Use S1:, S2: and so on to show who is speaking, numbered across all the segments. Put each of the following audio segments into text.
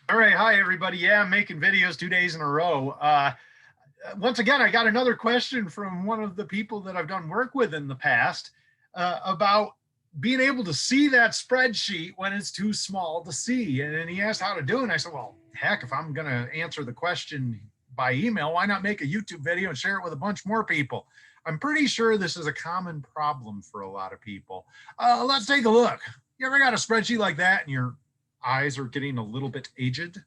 S1: All right, hi everybody. Yeah, I'm making videos 2 days in a row. Once again, I got another question from one of the people that I've done work with in the past about being able to see that spreadsheet when it's too small to see. And he asked how to do it. And I said, well, heck, if I'm going to answer the question by email, why not make a YouTube video and share it with a bunch more people? I'm pretty sure this is a common problem for a lot of people. Let's take a look. You ever got a spreadsheet like that and your eyes are getting a little bit aged?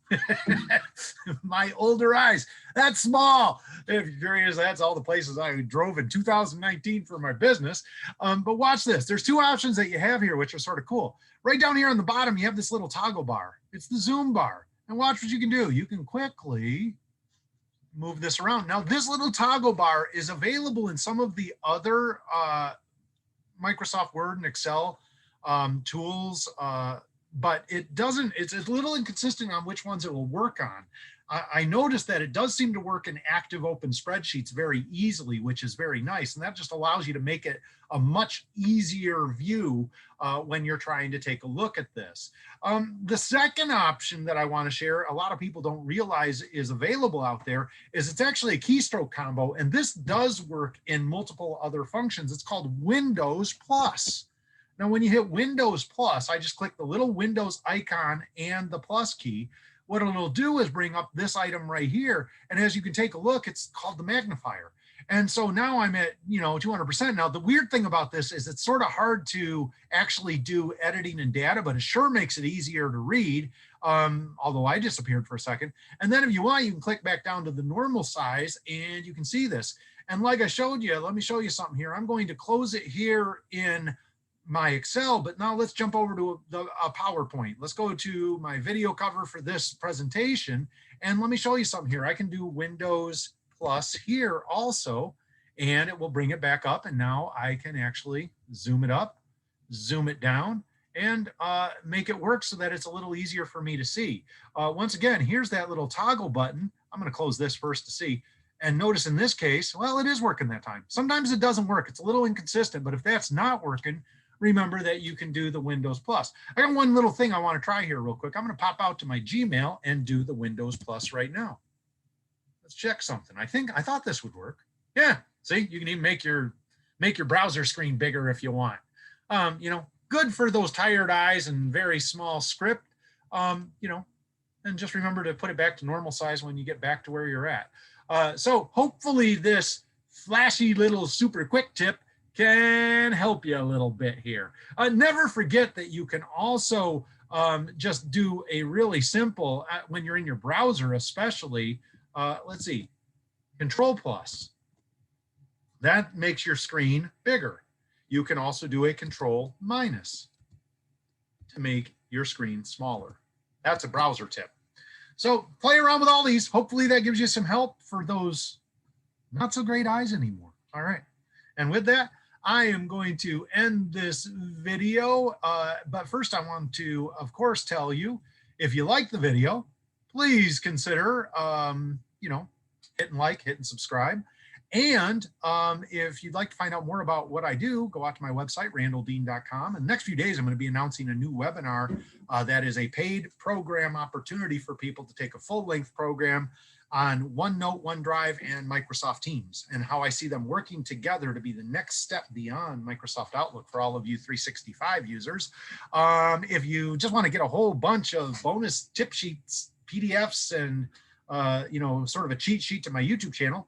S1: My older eyes, that's small. If you're curious, that's all the places I drove in 2019 for my business. But watch this. There's two options that you have here, which are sort of cool. Right down here on the bottom, you have this little toggle bar. It's the zoom bar. And watch what you can do. You can quickly move this around. Now, this little toggle bar is available in some of the other Microsoft Word and Excel tools, but it doesn't, it's a little inconsistent on which ones it will work on. I noticed that it does seem to work in active open spreadsheets very easily, which is very nice. And that just allows you to make it a much easier view when you're trying to take a look at this. The second option that I want to share, a lot of people don't realize is available out there, is it's actually a keystroke combo. And this does work in multiple other functions. It's called Windows Plus. Now, when you hit Windows Plus, I just click the little Windows icon and the plus key. What it'll do is bring up this item right here. And as you can take a look, it's called the magnifier. And so now I'm at 200%. Now, the weird thing about this is it's sort of hard to actually do editing in data, but it sure makes it easier to read, although I disappeared for a second. And then if you want, you can click back down to the normal size and you can see this. And like I showed you, let me show you something here. I'm going to close it here in my Excel, but now let's jump over to a PowerPoint. Let's go to my video cover for this presentation. And let me show you something here. I can do Windows Plus here also, and it will bring it back up. And now I can actually zoom it up, zoom it down, and make it work so that it's a little easier for me to see. Once again, here's that little toggle button. I'm going to close this first to see. And notice in this case, well, it is working that time. Sometimes it doesn't work. It's a little inconsistent, but if that's not working, remember that you can do the Windows Plus. I got one little thing I want to try here real quick. I'm going to pop out to my Gmail and do the Windows Plus right now. Let's check something. I thought this would work. Yeah, see, you can even make your browser screen bigger if you want. Good for those tired eyes and very small script. And just remember to put it back to normal size when you get back to where you're at. So hopefully this flashy little super quick tip can help you a little bit here. Never forget that you can also just do a really simple, when you're in your browser especially, let's see, Control Plus. That makes your screen bigger. You can also do a Control Minus to make your screen smaller. That's a browser tip. So play around with all these. Hopefully that gives you some help for those not so great eyes anymore. All right. And with that, I am going to end this video, but first I want to, of course, tell you, if you like the video, please consider, hitting like, hitting subscribe. And if you'd like to find out more about what I do, go out to my website, randalldean.com. In the next few days, I'm going to be announcing a new webinar that is a paid program opportunity for people to take a full-length program on OneNote, OneDrive, and Microsoft Teams, and how I see them working together to be the next step beyond Microsoft Outlook for all of you 365 users. If you just want to get a whole bunch of bonus tip sheets, PDFs, and sort of a cheat sheet to my YouTube channel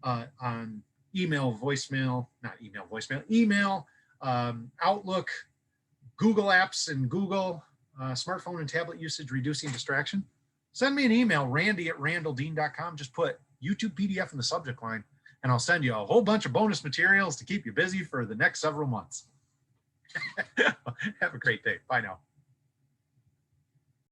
S1: on email, Outlook, Google Apps, and Google smartphone and tablet usage reducing distraction, send me an email, randy@randalldean.com. Just put YouTube PDF in the subject line, and I'll send you a whole bunch of bonus materials to keep you busy for the next several months. Have a great day. Bye now.